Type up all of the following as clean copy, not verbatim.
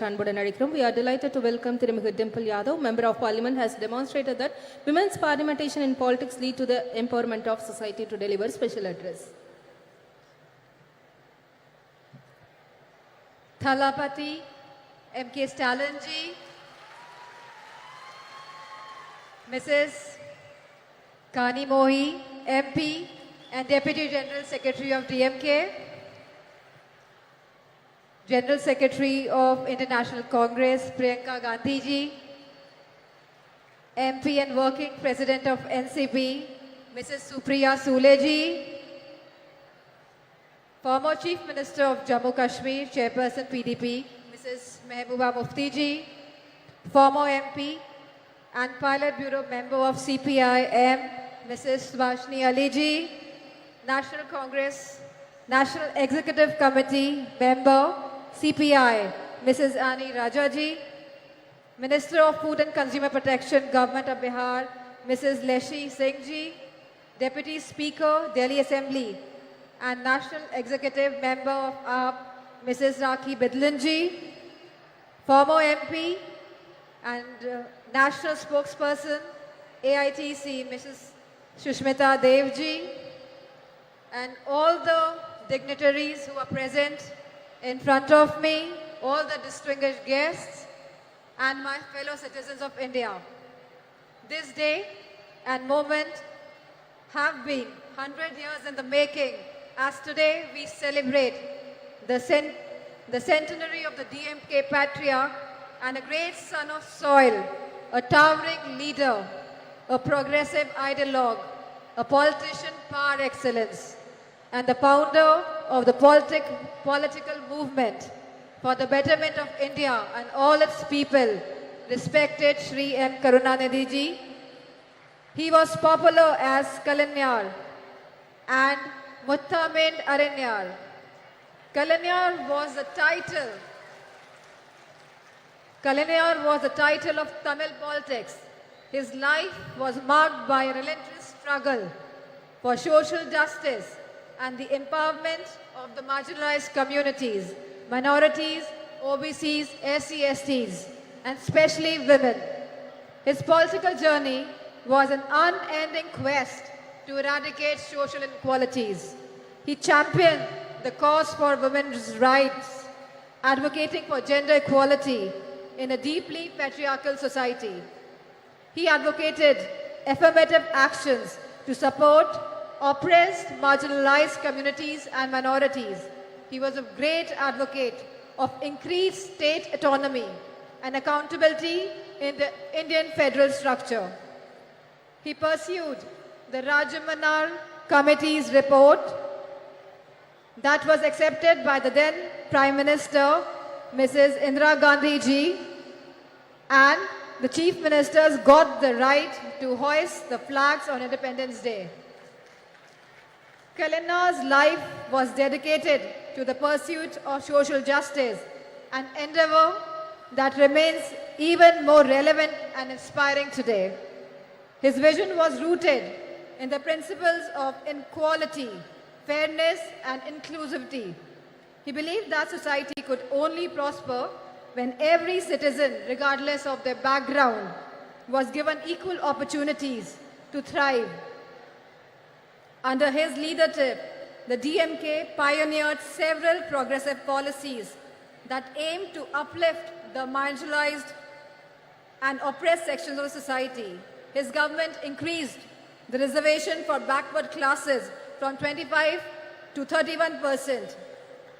அன்புடன் அழைக்கிறோம். We are delighted to welcome Thirumigu Dimple Yadav, Member of Parliament, has demonstrated that women's parliamentation in politics lead to the empowerment of society to deliver special address. Thalapati M.K. Stalin ji, Mrs. Kani Mohi, MP and Deputy General Secretary of DMK, General Secretary of International Congress, Priyanka Gandhi ji, MP and Working President of NCP, Mrs. Supriya Sule ji, former Chief Minister of Jammu Kashmir, Chairperson PDP, Mrs. Mehbooba Mufti ji, former MP and Pilot Bureau Member of CPI-M, Mrs. Subhashini Ali ji, National Congress, National Executive Committee Member, CPI, Mrs. Ani Raja ji, Minister of Food and Consumer Protection, Government of Bihar, Mrs. Leshi Singh ji, Deputy Speaker, Delhi Assembly, and National Executive Member of AAP, Mrs. Rakhi Bidlan ji, former MP and National Spokesperson, AITC, Mrs. Shushmita Dev ji, and all the dignitaries who are present in front of me, all the distinguished guests, and my fellow citizens of India. This day and moment have been 100 years in the making, as today we celebrate the centenary of the DMK patriarch and a great son of soil, a towering leader, a progressive ideologue, a politician par excellence, and the founder of the political movement for the betterment of India and all its people, respected Shri M. Karunanidhi ji. He was popular as Kalanyar and Muttamind Aranyar. Kalanyar was the title of Tamil politics. His life was marked by a relentless struggle for social justice and the empowerment of the marginalized communities, minorities, OBCs, SC/STs, and especially women. His political journey was an unending quest to eradicate social inequalities. He championed the cause for women's rights, advocating for gender equality in a deeply patriarchal society. He advocated affirmative actions to support oppressed, marginalized communities and minorities. He was a great advocate of increased state autonomy and accountability in the Indian federal structure. He pursued the Rajamanar Committee's report that was accepted by the then Prime Minister, Mrs. Indira Gandhi ji, and the Chief Ministers got the right to hoist the flags on Independence Day. Kalanar's life was dedicated to the pursuit of social justice, an endeavor that remains even more relevant and inspiring today. His vision was rooted in the principles of equality, fairness, and inclusivity. He believed that society could only prosper when every citizen, regardless of their background, was given equal opportunities to thrive. Under his leadership, the DMK pioneered several progressive policies that aimed to uplift the marginalized and oppressed sections of society. His government increased the reservation for backward classes from 25 to 31%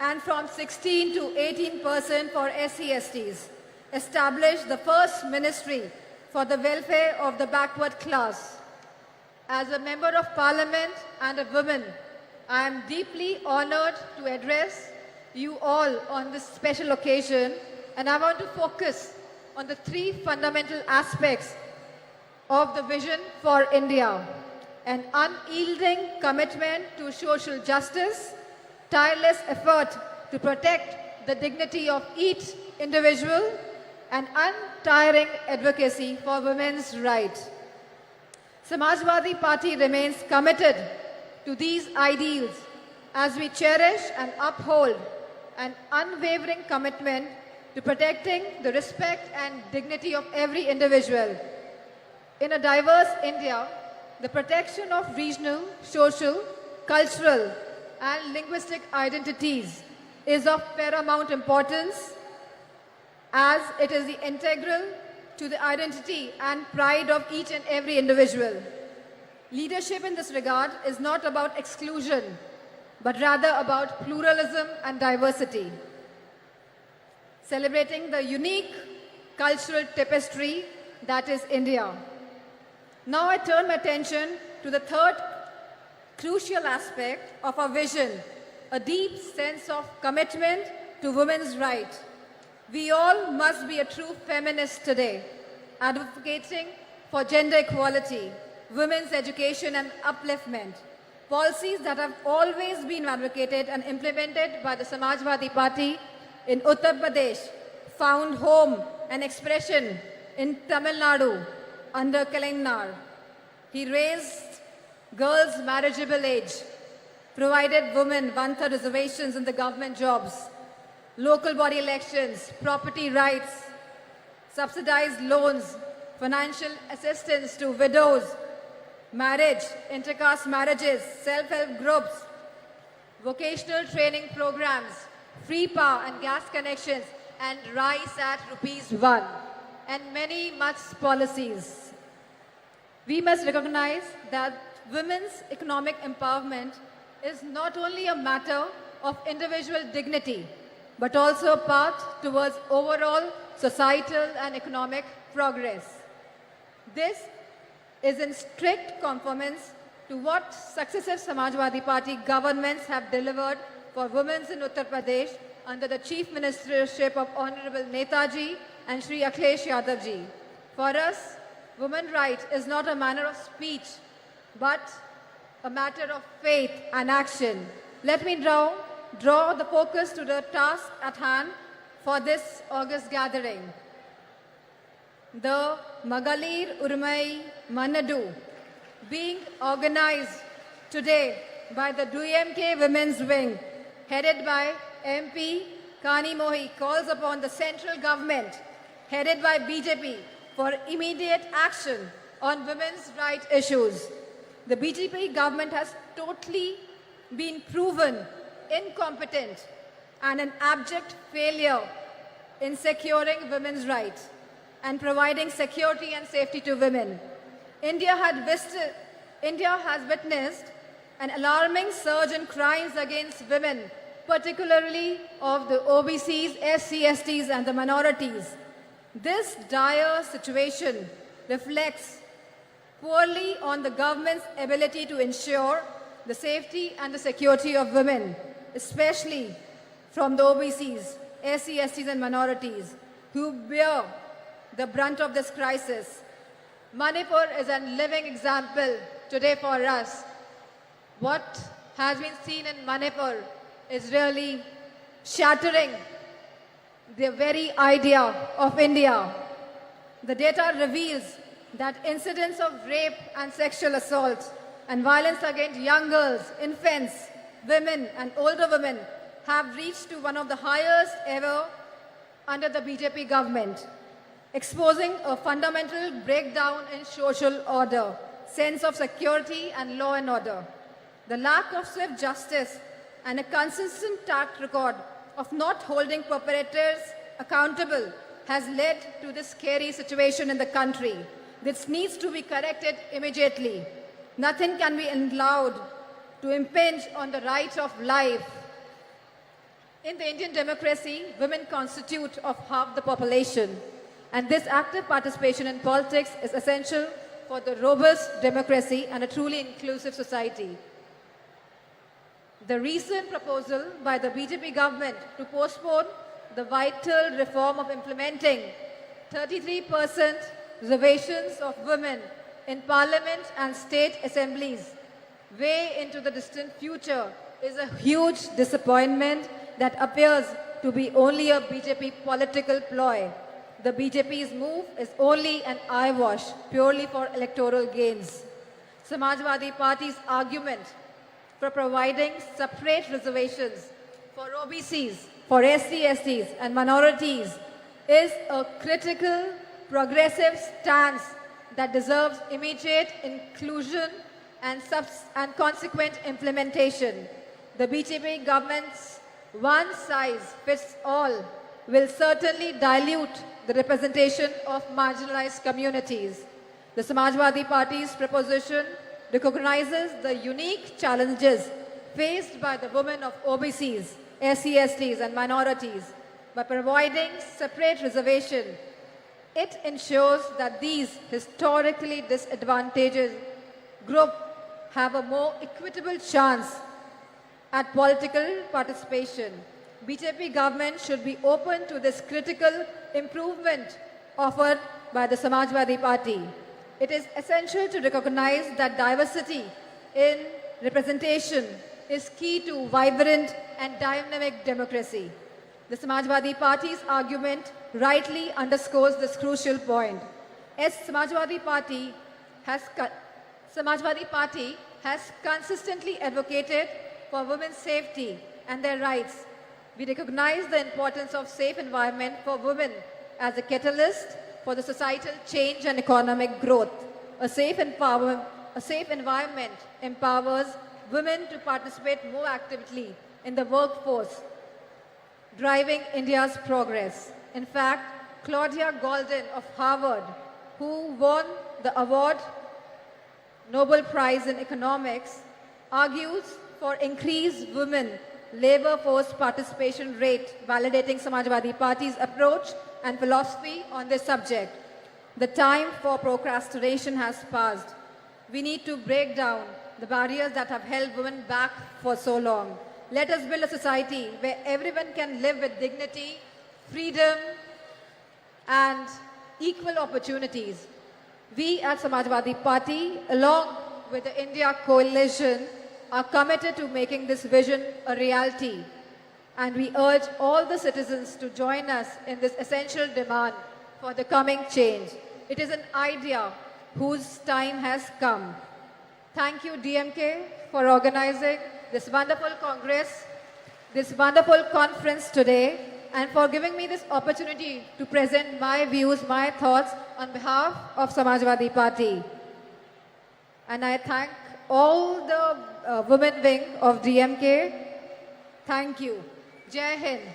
and from 16 to 18% for SC/STs, established the first ministry for the welfare of the backward class. As a member of Parliament and a woman, I am deeply honored to address you all on this special occasion, and I want to focus on the three fundamental aspects of the vision for India: an unyielding commitment to social justice, tireless effort to protect the dignity of each individual, and untiring advocacy for women's rights. Samajwadi Party remains committed to these ideals as we cherish and uphold an unwavering commitment to protecting the respect and dignity of every individual. In a diverse India, the protection of regional, social, cultural, and linguistic identities is of paramount importance as it is integral to the identity and pride of each and every individual. Leadership in this regard is not about exclusion, but rather about pluralism and diversity. Celebrating the unique cultural tapestry that is India. Now I turn my attention to the third crucial aspect of our vision, a deep sense of commitment to women's rights. We all must be a true feminist today, advocating for gender equality, women's education and upliftment, policies that have always been advocated and implemented by the Samajwadi Party in Uttar Pradesh, found home and expression in Tamil Nadu under Kalainar. He raised girls' marriageable age, provided women one-third reservations in the government jobs, local body elections, property rights, subsidized loans, financial assistance to widows, marriage, intercaste marriages, self-help groups, vocational training programs, free power and gas connections, and rice at ₹1, and many much policies. We must recognize that women's economic empowerment is not only a matter of individual dignity, but also a path towards overall societal and economic progress. This is in strict conformance to what successive Samajwadi Party governments have delivered for women in Uttar Pradesh under the Chief Ministership of Honorable Netaji and Shri Akhilesh Yadav ji. For us, women's rights is not a manner of speech, but a matter of faith and action. Let me draw the focus to the task at hand for this August gathering. The Magalir Urmai Manadu being organized today by the DMK Women's Wing, headed by MP Kani Mohi, calls upon the central government, headed by BJP, for immediate action on women's rights issues. The BJP government has totally been proven incompetent and an abject failure in securing women's rights and providing security and safety to women. India has witnessed an alarming surge in crimes against women, particularly of the OBCs, SC/STs and the minorities. This dire situation reflects poorly on the government's ability to ensure the safety and the security of women, especially from the OBCs, SC/STs and minorities, who bear the brunt of this crisis. Manipur is a living example today for us. What has been seen in Manipur is really shattering the very idea of India. The data reveals that incidents of rape and sexual assault and violence against young girls, infants, women and older women have reached to one of the highest ever under the BJP government, exposing a fundamental breakdown in social order, sense of security and law and order. The lack of swift justice and a consistent track record of not holding perpetrators accountable has led to this scary situation in the country. This needs to be corrected immediately. Nothing can be allowed to impinge on the right of life. In the Indian democracy, women constitute of half the population, and this active participation in politics is essential for the robust democracy and a truly inclusive society. The recent proposal by the BJP government to postpone the vital reform of implementing 33% reservations of women in parliament and state assemblies way into the distant future is a huge disappointment that appears to be only a BJP political ploy. The BJP's move is only an eyewash, purely for electoral gains. Samajwadi Party's argument for providing separate reservations for OBCs, for SC/STs and minorities is a critical, progressive stance that deserves immediate inclusion and consequent implementation. The BJP government's one-size-fits-all will certainly dilute the representation of marginalized communities. The Samajwadi Party's proposition recognizes the unique challenges faced by the women of OBCs, SC/STs and minorities. By providing separate reservation, it ensures that these historically disadvantaged groups have a more equitable chance at political participation. BJP government should be open to this critical improvement offered by the Samajwadi Party. It is essential to recognize that diversity in representation is key to vibrant and dynamic democracy. The Samajwadi Party's argument rightly underscores this crucial point. As Samajwadi Party has consistently advocated for women's safety and their rights. We recognize the importance of safe environment for women as a catalyst for the societal change and economic growth. A safe environment empowers women to participate more actively in the workforce, driving India's progress. In fact, Claudia Golden of Harvard, who won the award Nobel Prize in Economics, argues for increased women labor force participation rate, validating Samajwadi Party's approach and philosophy on this subject. The time for procrastination has passed. We need to break down the barriers that have held women back for so long. Let us build a society where everyone can live with dignity, freedom, and equal opportunities. We at Samajwadi Party, along with the India Coalition, are committed to making this vision a reality. And we urge all the citizens to join us in this essential demand for the coming change. It is an idea whose time has come. Thank you, DMK, for organizing this wonderful congress, this wonderful conference today, and for giving me this opportunity to present my views, my thoughts on behalf of Samajwadi Party. And I thank all the women wing of DMK. Thank you. Jai Hind.